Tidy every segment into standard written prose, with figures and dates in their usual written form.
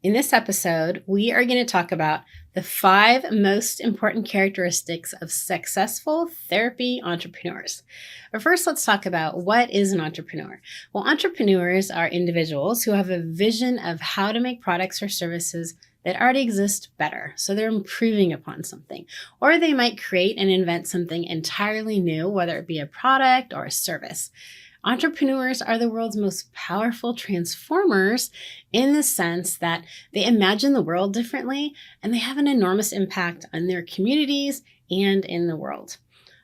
In this episode, we are going to talk about the 5 most important characteristics of successful therapy entrepreneurs. But first, let's talk about what is an entrepreneur. Well, entrepreneurs are individuals who have a vision of how to make products or services that already exist better. So they're improving upon something. Or they might create and invent something entirely new, whether it be a product or a service. Entrepreneurs are the world's most powerful transformers in the sense that they imagine the world differently and they have an enormous impact on their communities and in the world.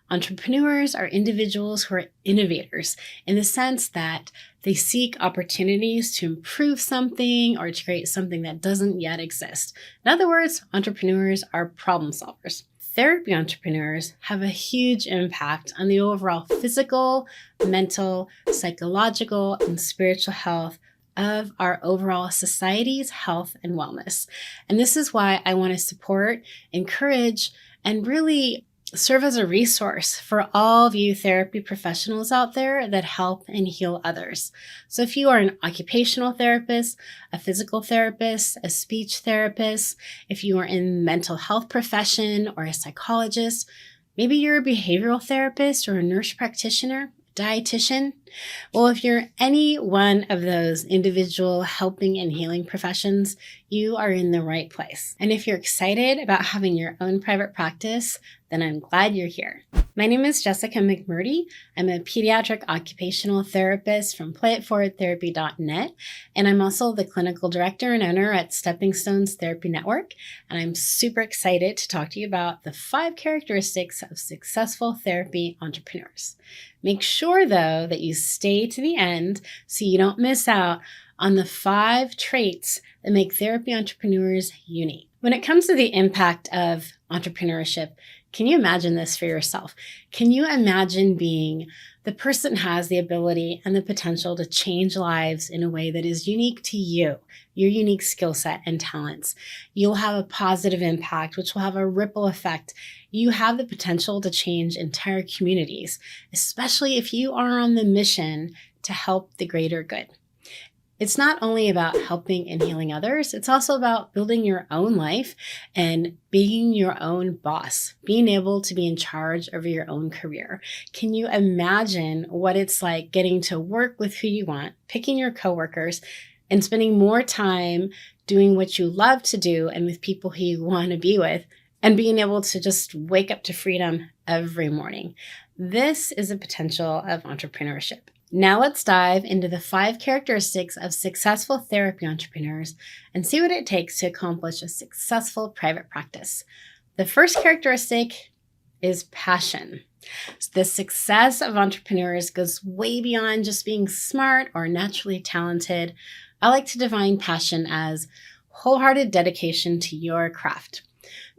Entrepreneurs are individuals who are innovators in the sense that they seek opportunities to improve something or to create something that doesn't yet exist. In other words, entrepreneurs are problem solvers. Therapy entrepreneurs have a huge impact on the overall physical, mental, psychological, and spiritual health of our overall society's health and wellness. And this is why I want to support, encourage, and really serve as a resource for all of you therapy professionals out there that help and heal others. So if you are an occupational therapist, a physical therapist, a speech therapist, if you are in mental health profession or a psychologist, maybe you're a behavioral therapist or a nurse practitioner, dietitian. Well, if you're any one of those individual helping and healing professions, you are in the right place. And if you're excited about having your own private practice, then I'm glad you're here. My name is Jessica McMurdy. I'm a pediatric occupational therapist from playitforwardtherapy.net, and I'm also the clinical director and owner at Stepping Stones Therapy Network. And I'm super excited to talk to you about the 5 characteristics of successful therapy entrepreneurs. Make sure, though, that you stay to the end so you don't miss out on the 5 traits that make therapy entrepreneurs unique. When it comes to the impact of entrepreneurship, can you imagine this for yourself? Can you imagine being the person who has the ability and the potential to change lives in a way that is unique to you, your unique skill set and talents? You'll have a positive impact, which will have a ripple effect. You have the potential to change entire communities, especially if you are on the mission to help the greater good. It's not only about helping and healing others, it's also about building your own life and being your own boss, being able to be in charge over your own career. Can you imagine what it's like getting to work with who you want, picking your coworkers, and spending more time doing what you love to do and with people who you want to be with, and being able to just wake up to freedom every morning? This is a potential of entrepreneurship. Now let's dive into the 5 characteristics of successful therapy entrepreneurs and see what it takes to accomplish a successful private practice. The first characteristic is passion. The success of entrepreneurs goes way beyond just being smart or naturally talented. I like to define passion as wholehearted dedication to your craft.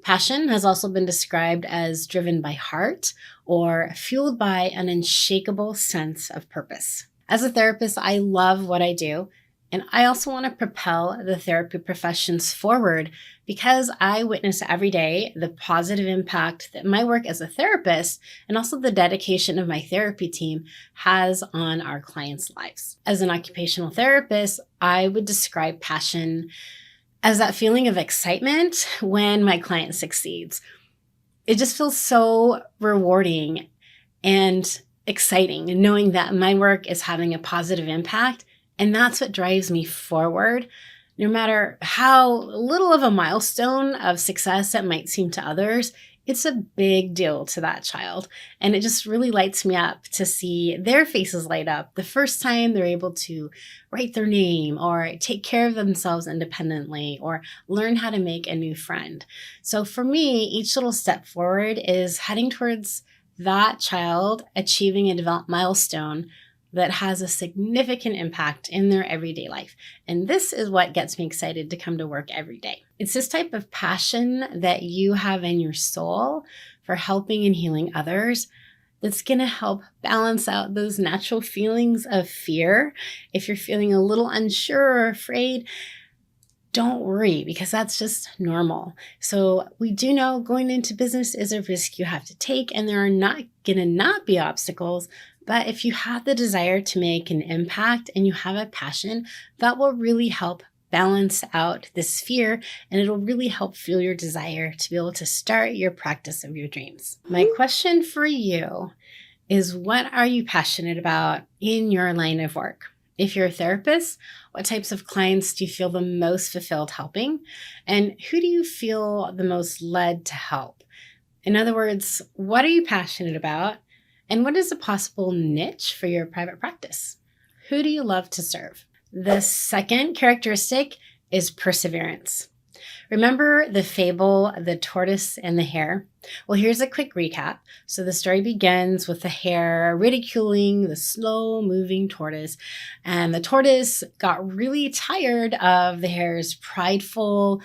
Passion has also been described as driven by heart or fueled by an unshakable sense of purpose. As a therapist, I love what I do, and I also want to propel the therapy professions forward because I witness every day the positive impact that my work as a therapist and also the dedication of my therapy team has on our clients' lives. As an occupational therapist, I would describe passion as that feeling of excitement when my client succeeds. It just feels so rewarding and exciting knowing that my work is having a positive impact, and that's what drives me forward. No matter how little of a milestone of success it might seem to others, it's a big deal to that child. And it just really lights me up to see their faces light up the first time they're able to write their name or take care of themselves independently or learn how to make a new friend. So for me, each little step forward is heading towards that child achieving a development milestone that has a significant impact in their everyday life. And this is what gets me excited to come to work every day. It's this type of passion that you have in your soul for helping and healing others that's going to help balance out those natural feelings of fear. If you're feeling a little unsure or afraid, don't worry, because that's just normal. So we do know going into business is a risk you have to take, and there are not be obstacles. But if you have the desire to make an impact and you have a passion, that will really help balance out this fear, and it'll really help fuel your desire to be able to start your practice of your dreams. My question for you is, what are you passionate about in your line of work? If you're a therapist, what types of clients do you feel the most fulfilled helping? And who do you feel the most led to help? In other words, what are you passionate about? And what is a possible niche for your private practice? Who do you love to serve? The second characteristic is perseverance. Remember the fable of the tortoise and the hare? Well, here's a quick recap. So the story begins with the hare ridiculing the slow-moving tortoise, and the tortoise got really tired of the hare's prideful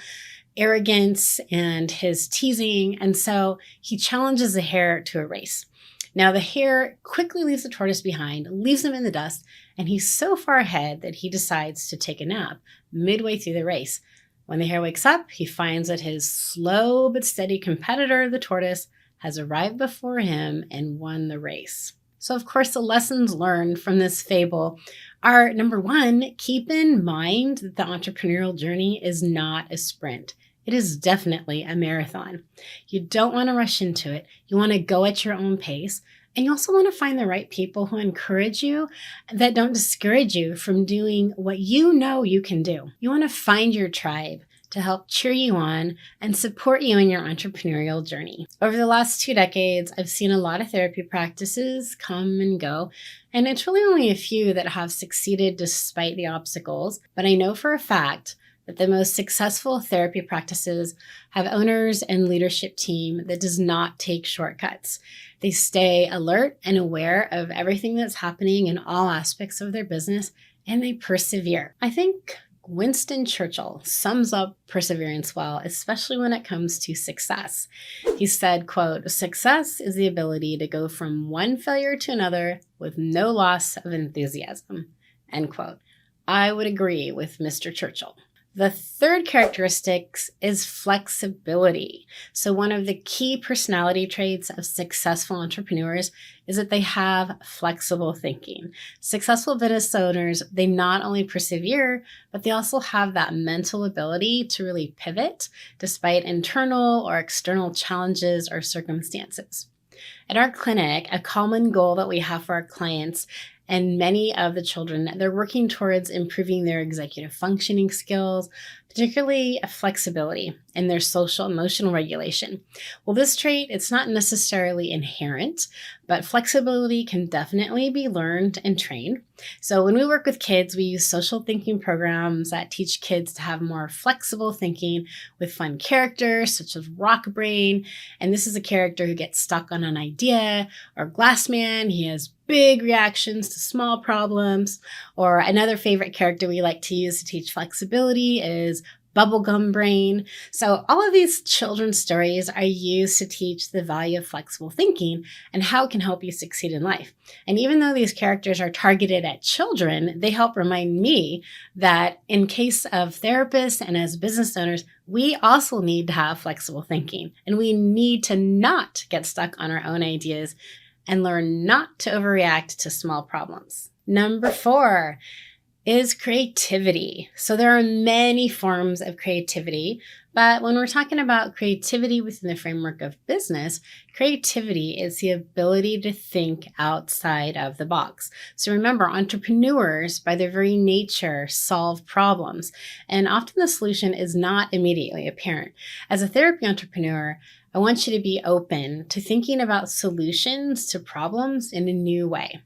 arrogance and his teasing, and so he challenges the hare to a race. Now the hare quickly leaves the tortoise behind, leaves him in the dust, and he's so far ahead that he decides to take a nap midway through the race. When the hare wakes up, he finds that his slow but steady competitor, the tortoise, has arrived before him and won the race. So, of course, the lessons learned from this fable are, number one, keep in mind that the entrepreneurial journey is not a sprint. It is definitely a marathon. You don't want to rush into it. You want to go at your own pace. And you also want to find the right people who encourage you, that don't discourage you from doing what you know you can do. You want to find your tribe to help cheer you on and support you in your entrepreneurial journey. Over the last 2 decades, I've seen a lot of therapy practices come and go, and it's really only a few that have succeeded despite the obstacles. But I know for a fact that the most successful therapy practices have owners and leadership team that does not take shortcuts. They stay alert and aware of everything that's happening in all aspects of their business, and they persevere. I think Winston Churchill sums up perseverance well, especially when it comes to success. He said, quote, "Success is the ability to go from one failure to another with no loss of enthusiasm," end quote. I would agree with Mr. Churchill. The third characteristic is flexibility. So one of the key personality traits of successful entrepreneurs is that they have flexible thinking. Successful business owners, they not only persevere, but they also have that mental ability to really pivot despite internal or external challenges or circumstances. At our clinic, a common goal that we have for our clients and many of the children, they're working towards improving their executive functioning skills, particularly flexibility and their social emotional regulation. Well, this trait, it's not necessarily inherent, but flexibility can definitely be learned and trained. So when we work with kids, we use social thinking programs that teach kids to have more flexible thinking with fun characters such as Rock Brain. And this is a character who gets stuck on an idea, or Glass Man. He has big reactions to small problems. Or another favorite character we like to use to teach flexibility is Bubblegum Brain. So all of these children's stories are used to teach the value of flexible thinking and how it can help you succeed in life. And even though these characters are targeted at children, they help remind me that in case of therapists and as business owners, we also need to have flexible thinking, and we need to not get stuck on our own ideas and learn not to overreact to small problems. Number 4 is creativity. So there are many forms of creativity, but when we're talking about creativity within the framework of business, creativity is the ability to think outside of the box. So remember, entrepreneurs, by their very nature, solve problems, and often the solution is not immediately apparent. As a therapy entrepreneur, I want you to be open to thinking about solutions to problems in a new way.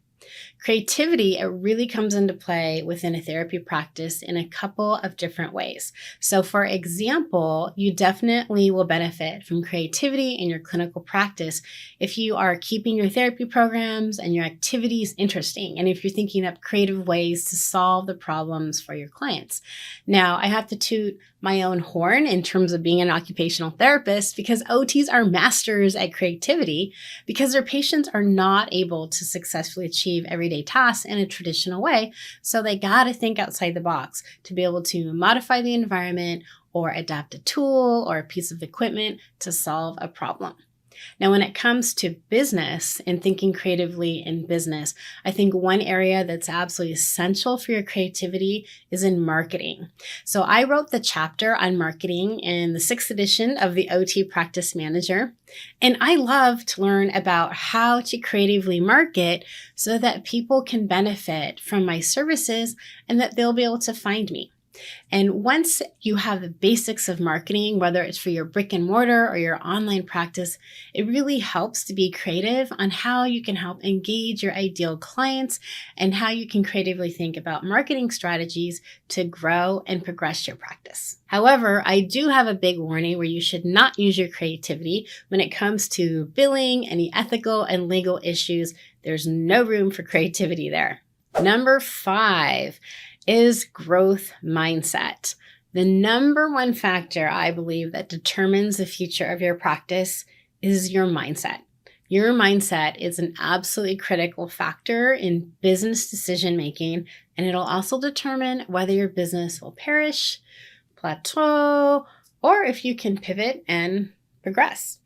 Creativity, it really comes into play within a therapy practice in a couple of different ways. So for example, you definitely will benefit from creativity in your clinical practice if you are keeping your therapy programs and your activities interesting, and if you're thinking up creative ways to solve the problems for your clients. Now, I have to toot my own horn in terms of being an occupational therapist, because OTs are masters at creativity because their patients are not able to successfully achieve everyday tasks in a traditional way. So they got to think outside the box to be able to modify the environment or adapt a tool or a piece of equipment to solve a problem. Now, when it comes to business and thinking creatively in business, I think one area that's absolutely essential for your creativity is in marketing. So I wrote the chapter on marketing in the 6th edition of the OT Practice Manager, and I love to learn about how to creatively market so that people can benefit from my services and that they'll be able to find me. And once you have the basics of marketing, whether it's for your brick and mortar or your online practice, it really helps to be creative on how you can help engage your ideal clients and how you can creatively think about marketing strategies to grow and progress your practice. However, I do have a big warning where you should not use your creativity when it comes to billing, any ethical and legal issues. There's no room for creativity there. Number 5 is growth mindset. The number one factor I believe that determines the future of your practice is your mindset. Your mindset is an absolutely critical factor in business decision making, and it'll also determine whether your business will perish, plateau, or if you can pivot and progress.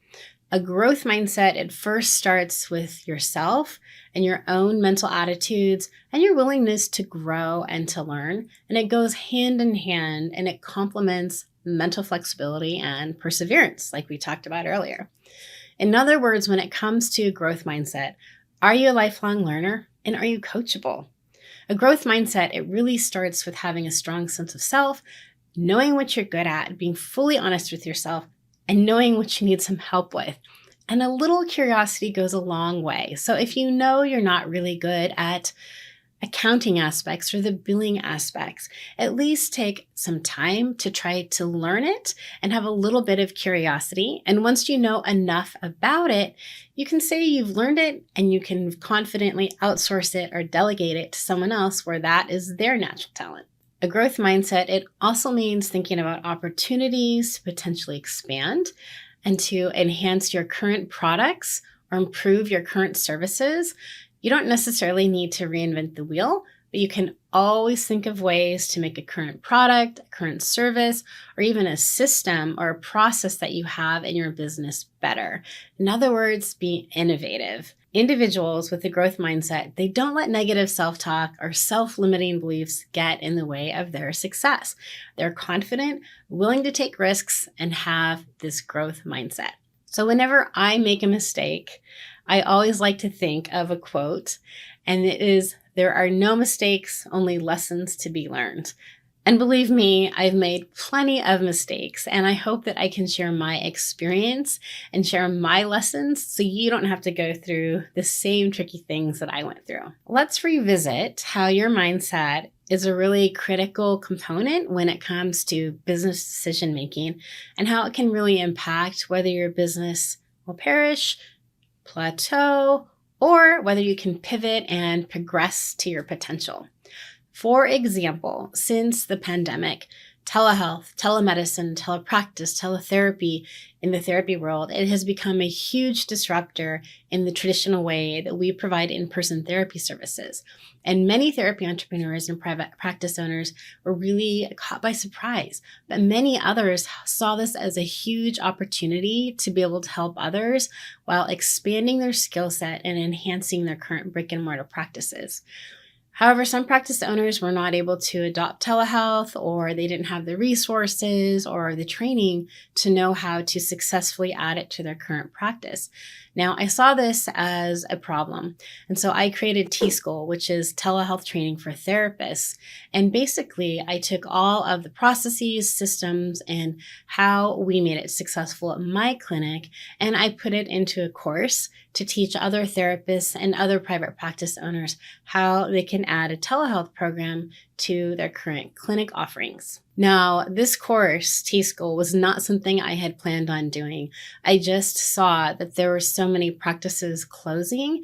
A growth mindset at first starts with yourself and your own mental attitudes and your willingness to grow and to learn. And it goes hand in hand and it complements mental flexibility and perseverance, like we talked about earlier. In other words, when it comes to a growth mindset, are you a lifelong learner and are you coachable? A growth mindset, it really starts with having a strong sense of self, knowing what you're good at, being fully honest with yourself, and knowing what you need some help with. And a little curiosity goes a long way. So if you know you're not really good at accounting aspects or the billing aspects, at least take some time to try to learn it and have a little bit of curiosity. And once you know enough about it, you can say you've learned it and you can confidently outsource it or delegate it to someone else where that is their natural talent. A growth mindset, it also means thinking about opportunities to potentially expand and to enhance your current products or improve your current services. You don't necessarily need to reinvent the wheel, but you can always think of ways to make a current product, a current service, or even a system or a process that you have in your business better. In other words, be innovative. Individuals with a growth mindset, they don't let negative self-talk or self-limiting beliefs get in the way of their success. They're confident, willing to take risks, and have this growth mindset. So whenever I make a mistake, I always like to think of a quote, and it is, "There are no mistakes, only lessons to be learned." And believe me, I've made plenty of mistakes, and I hope that I can share my experience and share my lessons so you don't have to go through the same tricky things that I went through. Let's revisit how your mindset is a really critical component when it comes to business decision making and how it can really impact whether your business will perish, plateau, or whether you can pivot and progress to your potential. For example, since the pandemic, telehealth, telemedicine, telepractice, teletherapy in the therapy world, it has become a huge disruptor in the traditional way that we provide in-person therapy services. And many therapy entrepreneurs and private practice owners were really caught by surprise. But many others saw this as a huge opportunity to be able to help others while expanding their skill set and enhancing their current brick and mortar practices. However, some practice owners were not able to adopt telehealth, or they didn't have the resources or the training to know how to successfully add it to their current practice. Now, I saw this as a problem, and so I created T-School, which is telehealth training for therapists. And basically, I took all of the processes, systems, and how we made it successful at my clinic, and I put it into a course to teach other therapists and other private practice owners how they can add a telehealth program to their current clinic offerings. Now, this course, T-School, was not something I had planned on doing. I just saw that there were so many practices closing,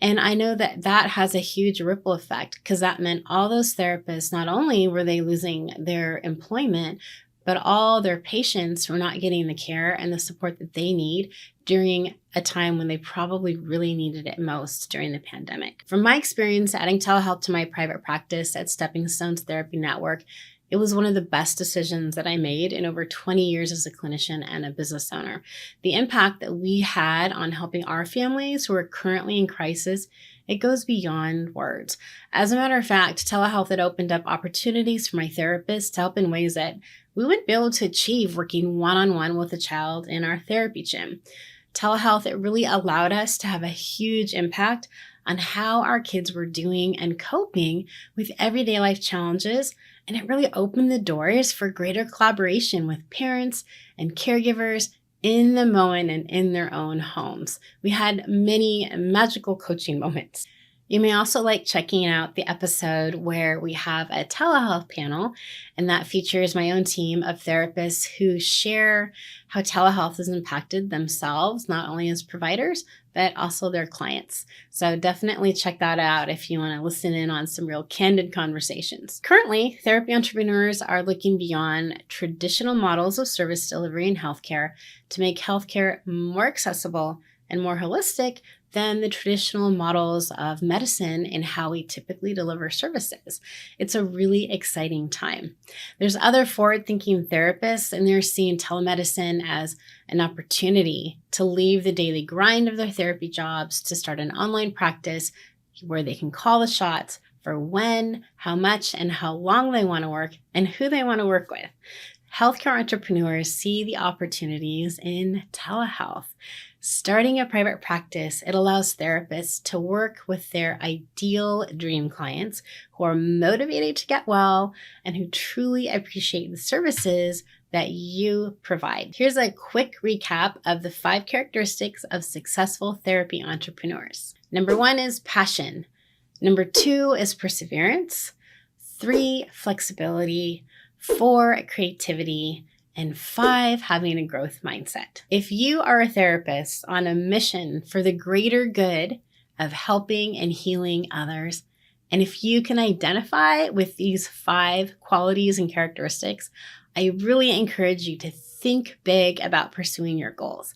and I know that that has a huge ripple effect because that meant all those therapists, not only were they losing their employment, but all their patients were not getting the care and the support that they need during a time when they probably really needed it most during the pandemic. From my experience adding telehealth to my private practice at Stepping Stones Therapy Network, It was one of the best decisions that I made in over 20 years as a clinician and a business owner. The impact that we had on helping our families who are currently in crisis, it goes beyond words. As a matter of fact, telehealth had opened up opportunities for my therapist to help in ways that we wouldn't be able to achieve working one-on-one with a child in our therapy gym. Telehealth, it really allowed us to have a huge impact on how our kids were doing and coping with everyday life challenges, and it really opened the doors for greater collaboration with parents and caregivers in the moment and in their own homes. We had many magical coaching moments. You may also like checking out the episode where we have a telehealth panel, and that features my own team of therapists who share how telehealth has impacted themselves, not only as providers, but also their clients. So definitely check that out if you want to listen in on some real candid conversations. Currently, therapy entrepreneurs are looking beyond traditional models of service delivery in healthcare to make healthcare more accessible and more holistic than the traditional models of medicine and how we typically deliver services. It's a really exciting time. There's other forward-thinking therapists, and they're seeing telemedicine as an opportunity to leave the daily grind of their therapy jobs to start an online practice where they can call the shots for when, how much, and how long they want to work and who they want to work with. Healthcare entrepreneurs see the opportunities in telehealth. Starting a private practice, it allows therapists to work with their ideal dream clients who are motivated to get well and who truly appreciate the services that you provide. Here's a quick recap of the 5 characteristics of successful therapy entrepreneurs. Number 1 is passion. Number 2 is perseverance. 3, flexibility. 4, creativity. And 5, having a growth mindset. If you are a therapist on a mission for the greater good of helping and healing others, and if you can identify with these 5 qualities and characteristics, I really encourage you to think big about pursuing your goals.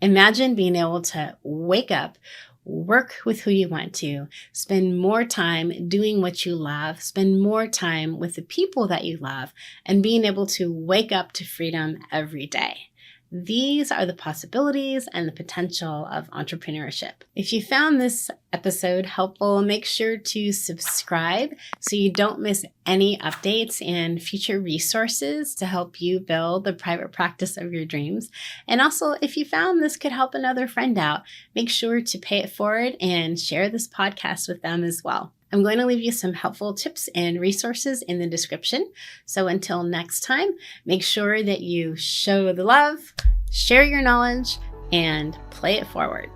Imagine being able to wake up, work with who you want to, spend more time doing what you love, spend more time with the people that you love, and being able to wake up to freedom every day. These are the possibilities and the potential of entrepreneurship. If you found this episode helpful, make sure to subscribe so you don't miss any updates and future resources to help you build the private practice of your dreams. And also, if you found this could help another friend out, make sure to pay it forward and share this podcast with them as well. I'm going to leave you some helpful tips and resources in the description. So until next time, make sure that you show the love, share your knowledge, and play it forward.